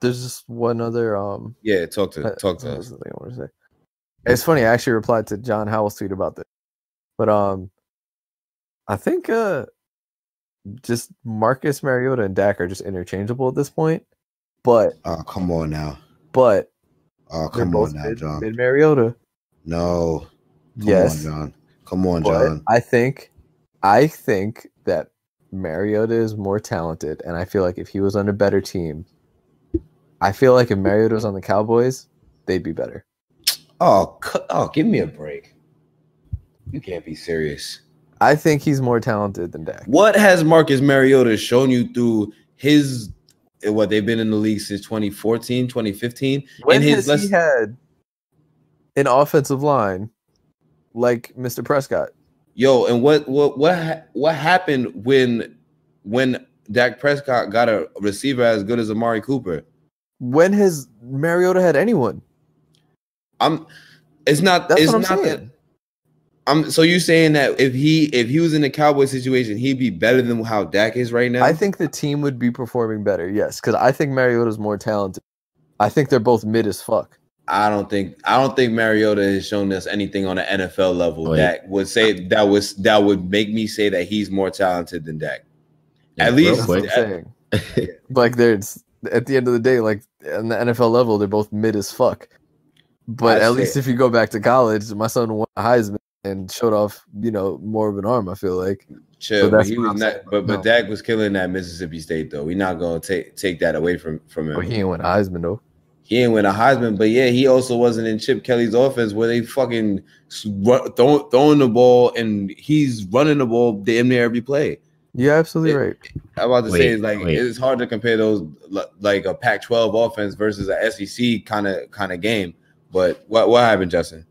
there's just one other Yeah, talk to us. Thing I want to say. It's funny. I actually replied to John Howell's tweet about this, but I think just Marcus Mariota and Dak are just interchangeable at this point. But come on now. But come on now, John. Mid Mariota. No. Yes, John. Come on, John. I think that Mariota is more talented, and I feel like if he was on a better team, I feel like if Mariota was on the Cowboys, they'd be better. Oh, give me a break. You can't be serious. I think he's more talented than Dak. What has Marcus Mariota shown you through his they've been in the league since 2014, 2015? When he had an offensive line like Mr. Prescott? Yo, and what happened when Dak Prescott got a receiver as good as Amari Cooper? When has Mariota had anyone? It's not that. So you're saying that if he was in the Cowboy situation, he'd be better than how Dak is right now? I think the team would be performing better, yes, because I think Mariota's more talented. I think they're both mid as fuck. I don't think Mariota has shown us anything on an NFL level that would make me say that he's more talented than Dak. Yeah, at least what I'm saying. Like there's at the end of the day, like on the NFL level, they're both mid as fuck. But at least if you go back to college, my son won a Heisman and showed off, more of an arm. I feel like. Chill, but he was not. But Dak was killing that Mississippi State though. We're not gonna take that away from him. But he ain't win a Heisman though. He ain't win a Heisman, but yeah, he also wasn't in Chip Kelly's offense where they fucking throwing the ball and he's running the ball damn near every play. You're absolutely right. I'm about to say it's hard to compare those like a Pac-12 offense versus a SEC kind of game. But what happened, Justin?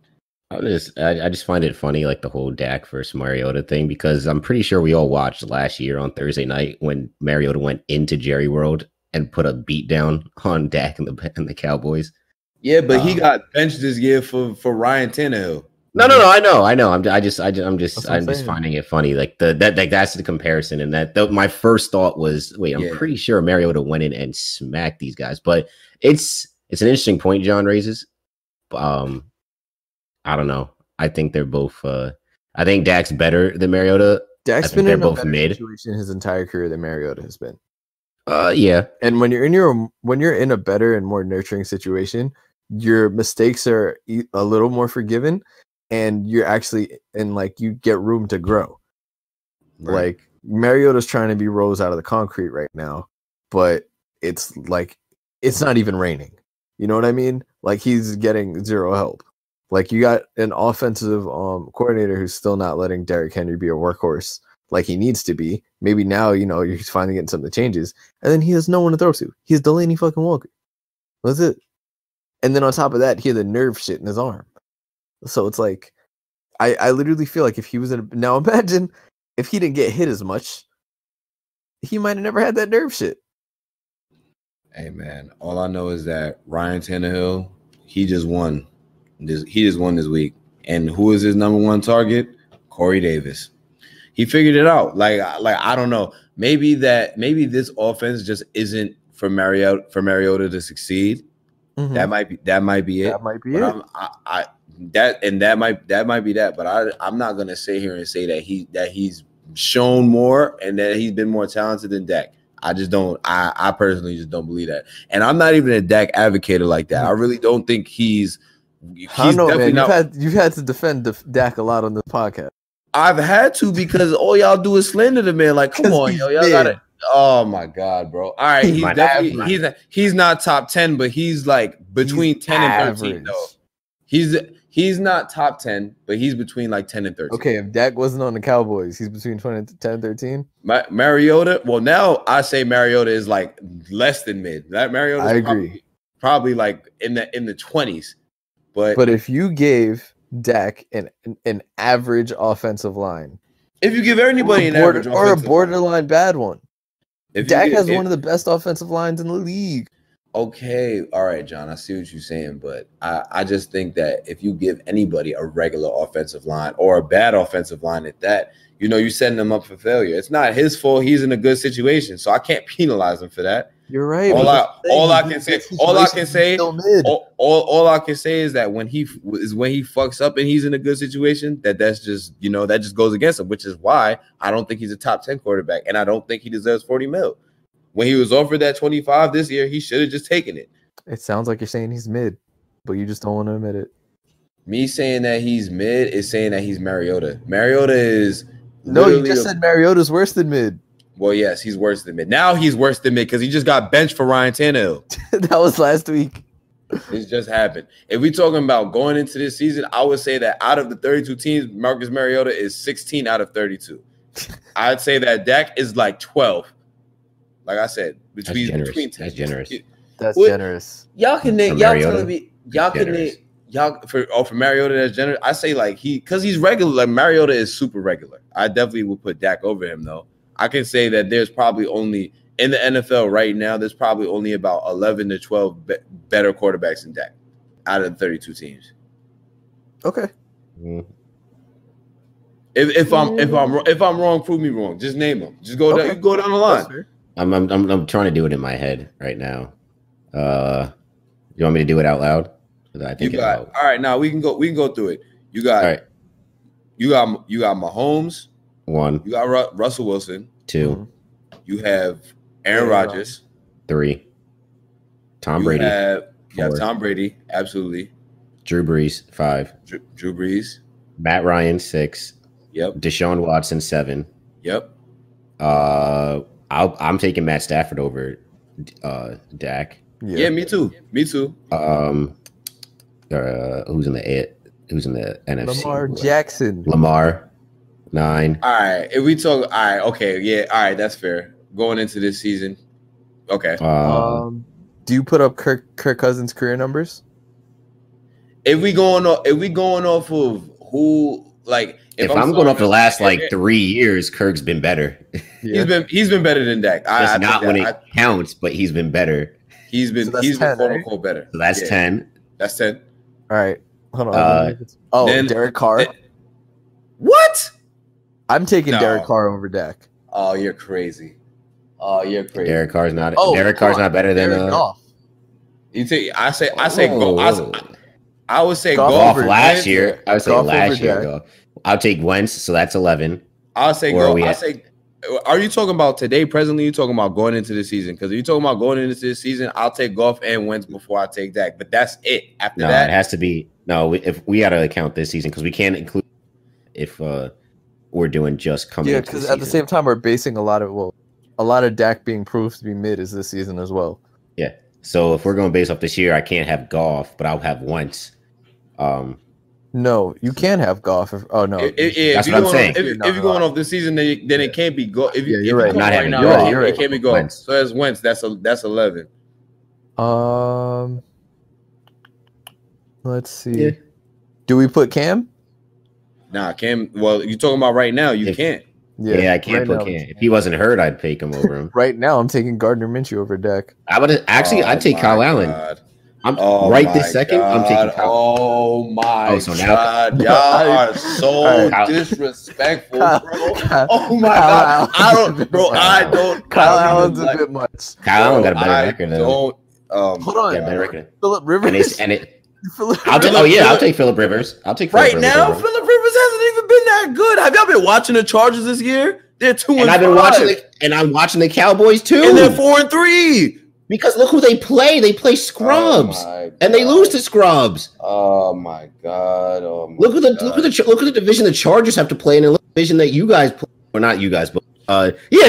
I just find it funny, like the whole Dak versus Mariota thing, because I'm pretty sure we all watched last year on Thursday night when Mariota went into Jerry World and put a beat down on Dak and the Cowboys. Yeah, but he got benched this year for Ryan Tannehill. No, I know. I'm just finding it funny. Like that's the comparison, and my first thought was, wait, I'm pretty sure Mariota went in and smacked these guys, but it's an interesting point John raises. I don't know. I think they're both. I think Dak's better than Mariota. Dak's been in a better situation his entire career than Mariota has been. Yeah. And when you're in a better and more nurturing situation, your mistakes are a little more forgiven, and you're actually you get room to grow. Right. Like Mariota's trying to be Rose out of the concrete right now, but it's not even raining. You know what I mean? Like he's getting zero help. Like you got an offensive coordinator who's still not letting Derrick Henry be a workhorse like he needs to be. Maybe now, he's finally getting some of the changes. And then he has no one to throw to. He has Delaney fucking Walker. That's it. And then on top of that, he had the nerve shit in his arm. So it's like, I literally feel like if he was now imagine if he didn't get hit as much, he might have never had that nerve shit. Hey man, all I know is that Ryan Tannehill, he just won. He just won this week. And who is his number one target? Corey Davis. He figured it out. Like I don't know. Maybe this offense just isn't for Mariota to succeed. Mm-hmm. That might be it. That might be it. That might be that. But I'm not gonna sit here and say that he's shown more and that he's been more talented than Dak. I just don't. I personally just don't believe that. And I'm not even a Dak advocate like that. I really don't think he's I know, man. You've had to defend Dak a lot on this podcast. I've had to because all y'all do is slander the man. Like, come on, y'all got it. Oh my God, bro. All right, he's not top 10, but he's like between 10 and 13 though. He's not top 10, but he's between like 10 and 13. Okay, if Dak wasn't on the Cowboys, he's between 10 and 13. Mariota, well, now I say Mariota is like less than mid. That Mariota, I agree. Probably like in the 20s. But if you gave Dak an average offensive line, if you give anybody an average or a borderline bad one, Dak has one of the best offensive lines in the league. Okay, all right, John, I see what you're saying, but I just think that if you give anybody a regular offensive line or a bad offensive line at that, you're setting them up for failure. It's not his fault. He's in a good situation, so I can't penalize him for that. You're right. All I can say is that when he fucks up and he's in a good situation, that's just that just goes against him, which is why I don't think he's a top 10 quarterback, and I don't think he deserves 40 mil. When he was offered that 25 this year, he should have just taken it. It sounds like you're saying he's mid, but you just don't want to admit it. Me saying that he's mid is saying that he's Mariota. Mariota is no. You just said Mariota's worse than mid. Well, yes, he's worse than mid. Now he's worse than mid because he just got benched for Ryan Tannehill. That was last week. It's just happened. If we're talking about going into this season, I would say that out of the 32 teams, Marcus Mariota is 16 out of 32. I'd say that Dak is like 12. Like I said, between 10. That's generous. That's generous. Y'all can name. Y'all telling me. Y'all can name. Y'all for Mariota that's generous. I say like because he's regular. Like Mariota is super regular. I definitely would put Dak over him though. I can say that there's probably only in the NFL right now. There's probably only about 11 to 12 better quarterbacks than Dak out of the 32 teams. Okay. If I'm wrong, prove me wrong. Just name them. Just go down. You go down the line. I'm trying to do it in my head right now. You want me to do it out loud? I think all right. Now we can go through it. You got all right. You got Mahomes. 1. You got Russell Wilson. 2. You have Aaron Rodgers. 3. Tom Brady. You have Tom Brady. Absolutely. Drew Brees. 5. Drew Brees. Matt Ryan. 6. Yep. Deshaun Watson. 7. Yep. I'm taking Matt Stafford over Dak. Yeah, me too. Who's in the NFC? Lamar Jackson. Lamar. 9. All right. If we talk, all right. Okay. Yeah. All right. That's fair. Going into this season. Okay. Do you put up Kirk Cousins' career numbers? If we going off of who, like, if I'm going off the last like 3 years, Kirk's been better. Yeah. He's been better than Dak. Just not when it counts, but he's been better. He's been 10, quote unquote better. So that's 10. That's 10. All right. Hold on. Then Derek Carr. What? I'm taking Derek Carr over Dak. Oh, you're crazy. Derek Carr's not. Derek Carr's not better than Goff. You take. I would say Goff Goff last year. I would say last year. Goff. I'll take Wentz, so that's 11. I'll say Goff. Are you talking about today, presently? You talking about going into the season? Because if you're talking about going into this season, I'll take Goff and Wentz before I take Dak. But that's it. After that, it has to be if we got to count this season because we can't include if we're doing just coming. Yeah, because at the same time we're basing a lot of Dak being proved to be mid is this season as well. Yeah. So if we're going based off this year, I can't have Goff, but I'll have Wentz. No, you can have Goff. That's what I'm saying. If you're going off this season, then it can't be Goff. You're right. You're right. It can't be Goff. Wentz. So that's Wentz. That's 11. Let's see. Yeah. Do we put Cam? Nah, Cam. Well, you're talking about right now. You can't. Yeah, I can't put Cam. If he wasn't hurt, I'd take him over him. Right now, I'm taking Gardner Minshew over Dak. I'd take Kyle Allen. This second. I'm taking Kyle. Oh my God! Y'all are so disrespectful, bro. Oh my God! I don't. Kyle Allen's a bit much. Kyle Allen got a better record though. Hold on. Yeah, better record. Phillip Rivers. I'll take Phillip Rivers. I'll take Phillip Rivers now. Phillip Rivers hasn't even been that good. Have y'all been watching the Chargers this year? They're 2-5. And I've been watching the Cowboys too. And they're 4-3. Because look who they play. They play scrubs, and they lose to scrubs. Oh my God! Look at the division the Chargers have to play in, and the division that you guys play, or not you guys, but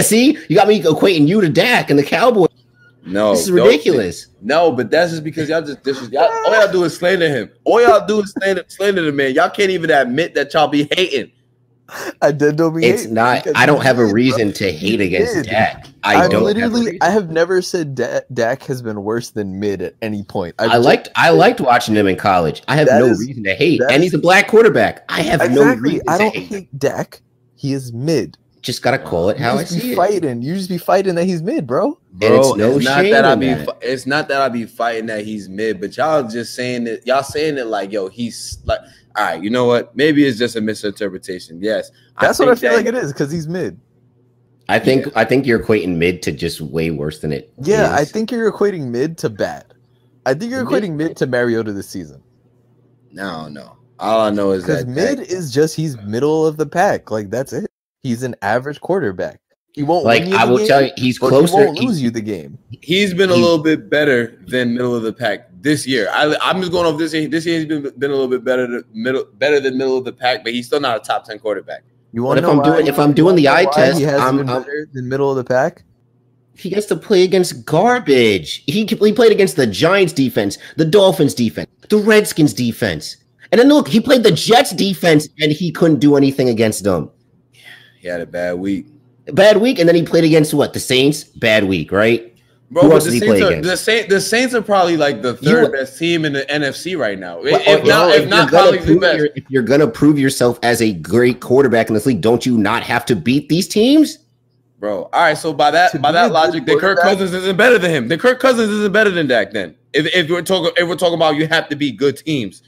see, you got me equating you to Dak and the Cowboys. No, this is ridiculous. No, but that's just because y'all just disrespect. All y'all do is slander him. All y'all do is slander the man. Y'all can't even admit that y'all be hating. I did don't be. It's not. I don't have a reason to hate against Dak. I have never said Dak has been worse than mid at any point. I liked watching him in college. I have no reason to hate, and he's a black quarterback. I have no reason. I don't hate Dak. He is mid. Just gotta call it how I see it. You just be fighting that he's mid, bro. It's not that I be fighting that he's mid, but y'all just saying that. Y'all saying it like, yo, he's like. All right, you know what? Maybe it's just a misinterpretation. Yes, that's what I feel like it is because he's mid. I think you're equating mid to just way worse than it. Yeah, is. I think you're equating mid to bad. I think you're equating mid to Mariota this season. No. All I know is that mid is just he's middle of the pack. Like that's it. He's an average quarterback. He won't like win you I the will game, tell you he's but closer. He won't lose you the game. He's been a little bit better than middle of the pack this year. I'm just going off this year. This year he's been a little bit better than middle of the pack, but he's still not a top 10 quarterback. You want to know if I'm doing the eye test, he has been better than middle of the pack? He gets to play against garbage. He played against the Giants defense, the Dolphins defense, the Redskins defense. And then look, he played the Jets defense and he couldn't do anything against them. He had a bad week. And then he played against what? The Saints? Bad week, right? Bro, but the Saints are probably like the third best team in the NFC right now. If not probably the best. If you're gonna prove yourself as a great quarterback in this league, don't you not have to beat these teams? Bro, all right. So by that logic, then Kirk Cousins isn't better than him. Then Kirk Cousins isn't better than Dak. Then if we're talking about you have to beat good teams,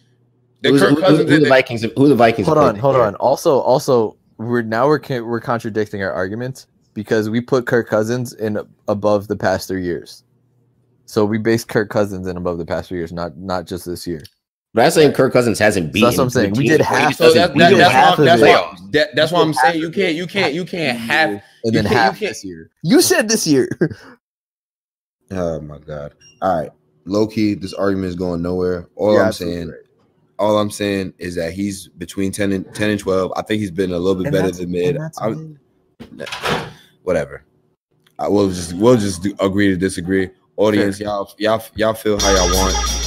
then Kirk Cousins. Who the Vikings? Hold on. Also, we're contradicting our arguments because we put Kirk Cousins in above the past 3 years. So we based Kirk Cousins in above the past 3 years, not just this year. But I'm saying Kirk Cousins hasn't beaten. That's what I'm saying. We did half. So that's why I'm saying you can't have. And then half this year. You said this year. Oh my God! All right, low key, this argument is going nowhere. All I'm saying is that he's between 10 and 12. I think he's been a little bit better than mid. Whatever. We'll just agree to disagree. Audience, y'all feel how y'all want.